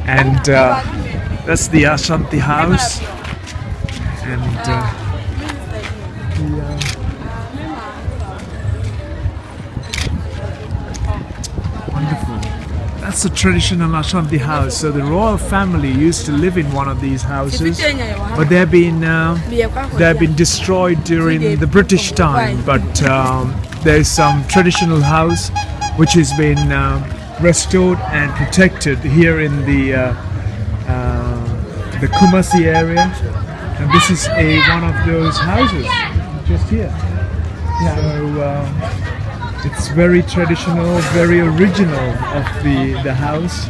And that's the Ashanti House. And wonderful. That's the traditional Ashanti house. So the royal family used to live in one of these houses, but they've been destroyed during the British time. But there's some traditional house which has been restored and protected here in the Kumasi area, and this is one of those houses just here. So it's very traditional, very original of the house.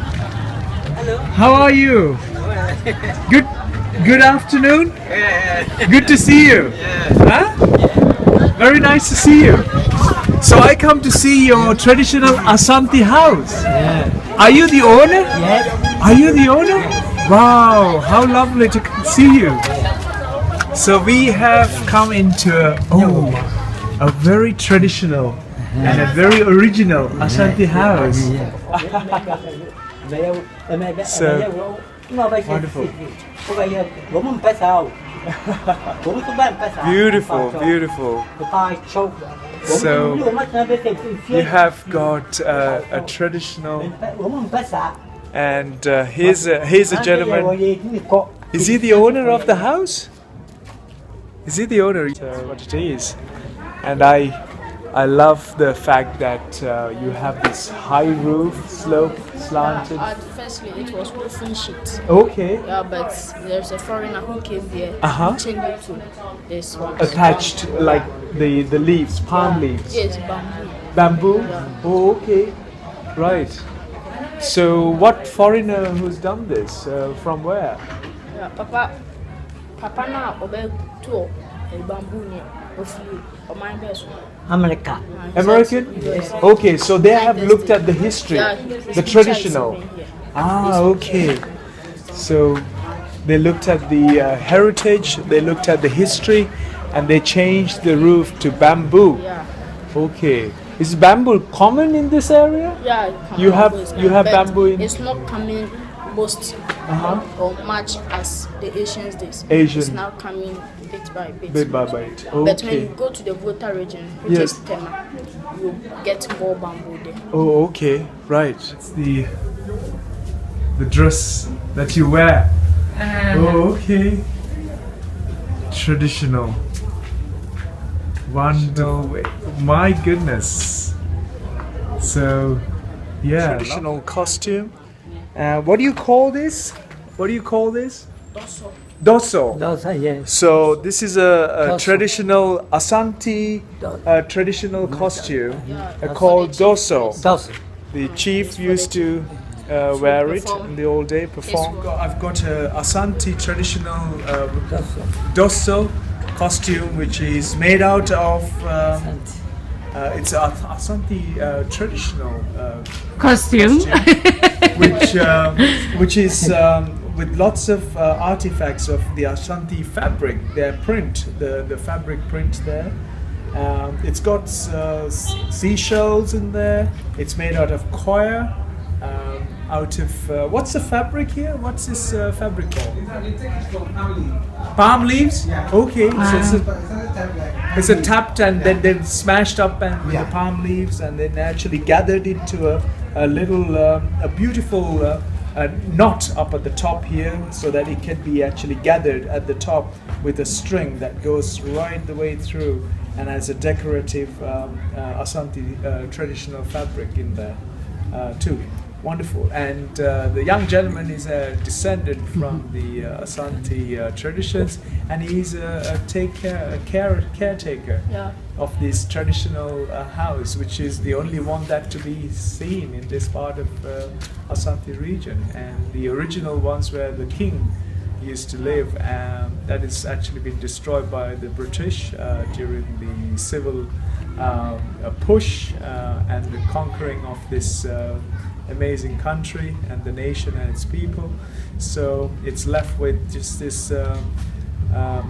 Hello. How are you? Good afternoon. Good to see you. Huh? Very nice to see you. So I come to see your traditional Ashanti house. Are you the owner? Yes. Are you the owner? Wow, how lovely to see you. So we have come into a very traditional and a very original Ashanti house. So wonderful. Beautiful, beautiful. So you have got a traditional, and here's a gentleman. Is he the owner of the house? Is he the owner? What it is, and I love the fact that you have this high roof, slanted. Firstly, it was roofing sheet. Okay. Yeah, but there's a foreigner who came there and changed it to this one. Attached, like the leaves, palm leaves. Yes, bamboo. Bamboo? Yeah. Oh, okay. Right. So, what foreigner who's done this? From where? Yeah, Papa na obe tuo bamboo ni ofili o my best. America. American? Yes. Okay, so they have looked at the history, Yeah, the traditional. Okay. So they looked at the heritage, they looked at the history, and they changed the roof to bamboo. Yeah. Okay. Is bamboo common in this area? Yeah. You have bamboo in. It's not coming most or much as the Asians days. Asian. It's now coming bit by bit. Bit by bit. Okay. But when you go to the Volta region, which Yes. is Tema, you get more bamboo there. Oh, okay, right. It's the dress that you wear. Oh, okay. Traditional. Wonderful. My goodness. So, yeah. Traditional costume. What do you call this? What do you call this? Dosso. Dosso. Those are yes. So this is a Dosso. traditional Ashanti traditional costume called dosso. Those. The chief used to wear it in the old day, perform. I've got a Ashanti traditional dosso costume, which is made out of. It's a Ashanti traditional Costume. which is with lots of artifacts of the Ashanti fabric, their print, the fabric print there. It's got seashells in there. It's made out of coir, out of what's the fabric here? What's this fabric called? Palm leaves. Okay, so it's a tapped and then they've smashed up and with the palm leaves and then actually gathered into a little a beautiful knot up at the top here, so that it can be actually gathered at the top with a string that goes right the way through and as a decorative Ashanti traditional fabric in there too. Wonderful. And the young gentleman is a descendant from the Ashanti traditions, and he's a caretaker of this traditional house, which is the only one that to be seen in this part of Ashanti region. And the original ones where the king used to live, that has actually been destroyed by the British during the civil push and the conquering of this amazing country and the nation and its people. So it's left with just this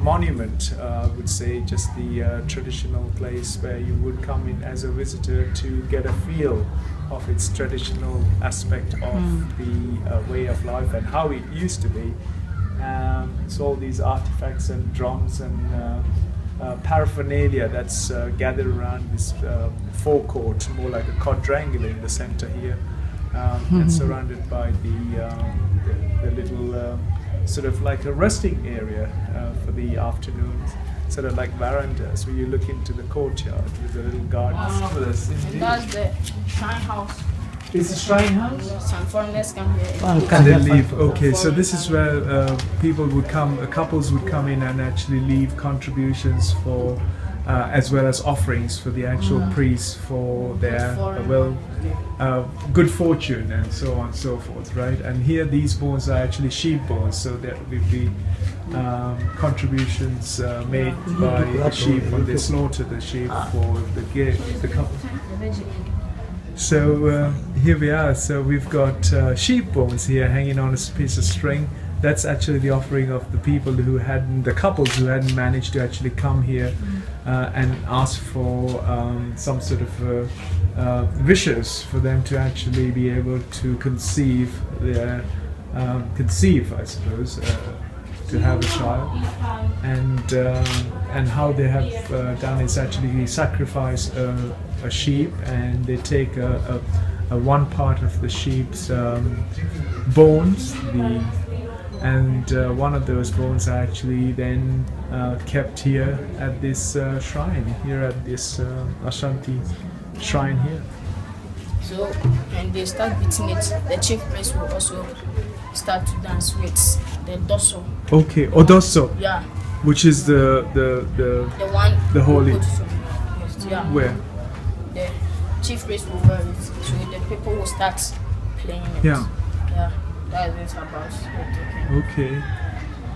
monument, I would say, just the traditional place where you would come in as a visitor to get a feel of its traditional aspect of the way of life and how it used to be. So all these artifacts and drums and paraphernalia that's gathered around this forecourt, more like a quadrangle in the center here, and surrounded by the little sort of like a resting area for the afternoons, sort of like verandas where you look into the courtyard with the little gardens. And that's the shrine house. It's a shrine house? Some foreigners come here. And they leave. Okay, so this is where people would come, couples would come in and actually leave contributions for, as well as offerings for the actual priests for their good fortune and so on and so forth, right? And here these bones are actually sheep bones, so there will be contributions made by the sheep when they slaughter the sheep for the couple. So here we are. So we've got sheep bones here hanging on a piece of string. That's actually the offering of the people the couples who hadn't managed to actually come here and ask for some sort of wishes for them to actually be able to conceive, I suppose, to have a child. And how they have done is actually sacrifice a sheep, and they take a one part of the sheep's bones, and one of those bones are actually then kept here at this shrine, here at this Ashanti shrine here. So when they start beating it, the chief priest will also start to dance with the dosso. Okay, odosso. Yeah. Which is the one, the holy. Yeah. Where? The chief priest will wear it, so the people will start playing it. Yeah. Yeah, that's it about it. Okay.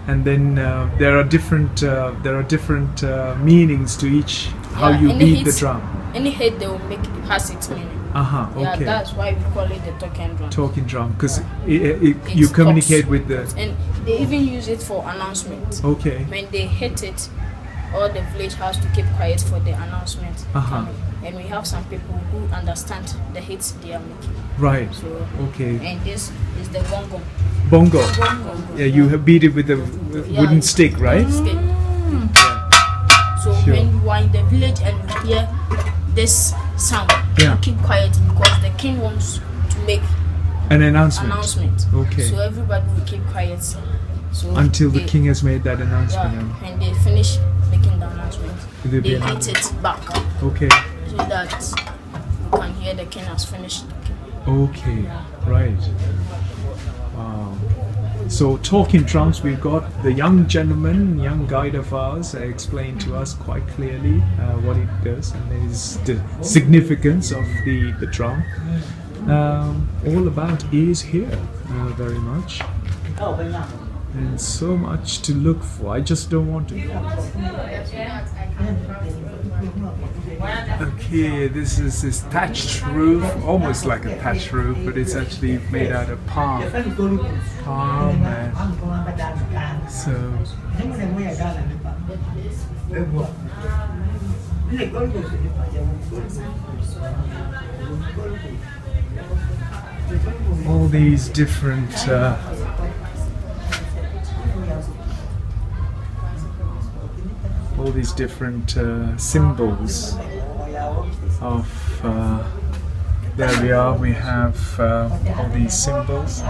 And then there are different meanings to each how you beat the drum. Any hit they will make has its meaning. Okay. Yeah, that's why we call it the talking drum. Talking drum, because you communicate with the. And they even use it for announcement. Okay. When they hit it, all the village has to keep quiet for the announcement coming. And we have some people who understand the hits they are making. Right. So, okay. And this is the bongo. Bongo. Yeah, you Yeah. have beat it with a wooden stick, right? Stick. So Sure. when you are in the village and you hear this sound, Yeah. you keep quiet because the king wants to make an announcement. Okay. So everybody will keep quiet. So until the king has made that announcement. Yeah, and they finish making the announcement. They hit it back. Okay. So that you can hear the king has finished. Okay. Right. Wow. So talking drums, we've got the young guide of ours explained to us quite clearly what it does and the significance of the drum. All about is here very much. And so much to look for. I just don't want to go. Okay, this is this thatched roof, almost like a thatched roof, but it's actually made out of palm. And so all these different symbols of there we are, we have all these symbols.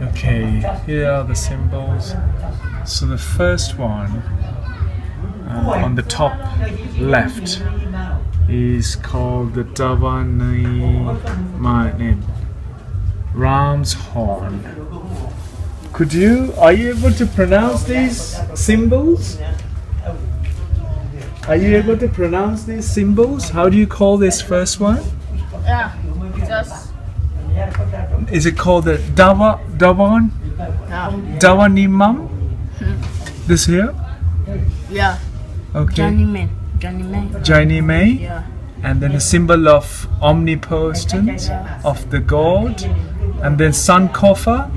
Okay, here are the symbols. So the first one on the top left is called the Davani Manin, Ram's horn. Are you able to pronounce these symbols? Are you able to pronounce these symbols? How do you call this first one? Yeah, just. Is it called the Dawan? Yeah. Dawanimam? This here? Yeah. Okay. Johnny May. Yeah. And then a symbol of omnipotence of the God. And then Sankofa.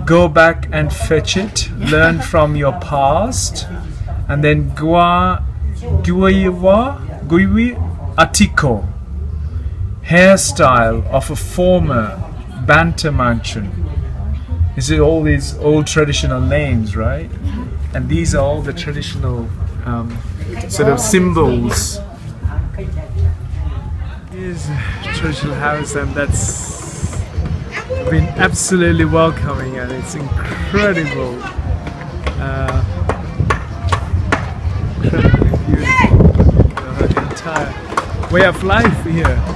Go back and fetch it. Learn from your past. And then Guiwi Atiko. hairstyle of a former Banter mansion. You see all these old traditional names, right? And these are all the traditional sort of symbols. Here's a traditional house, and that's been absolutely welcoming, and it's incredible. Incredibly beautiful. The entire way of life here.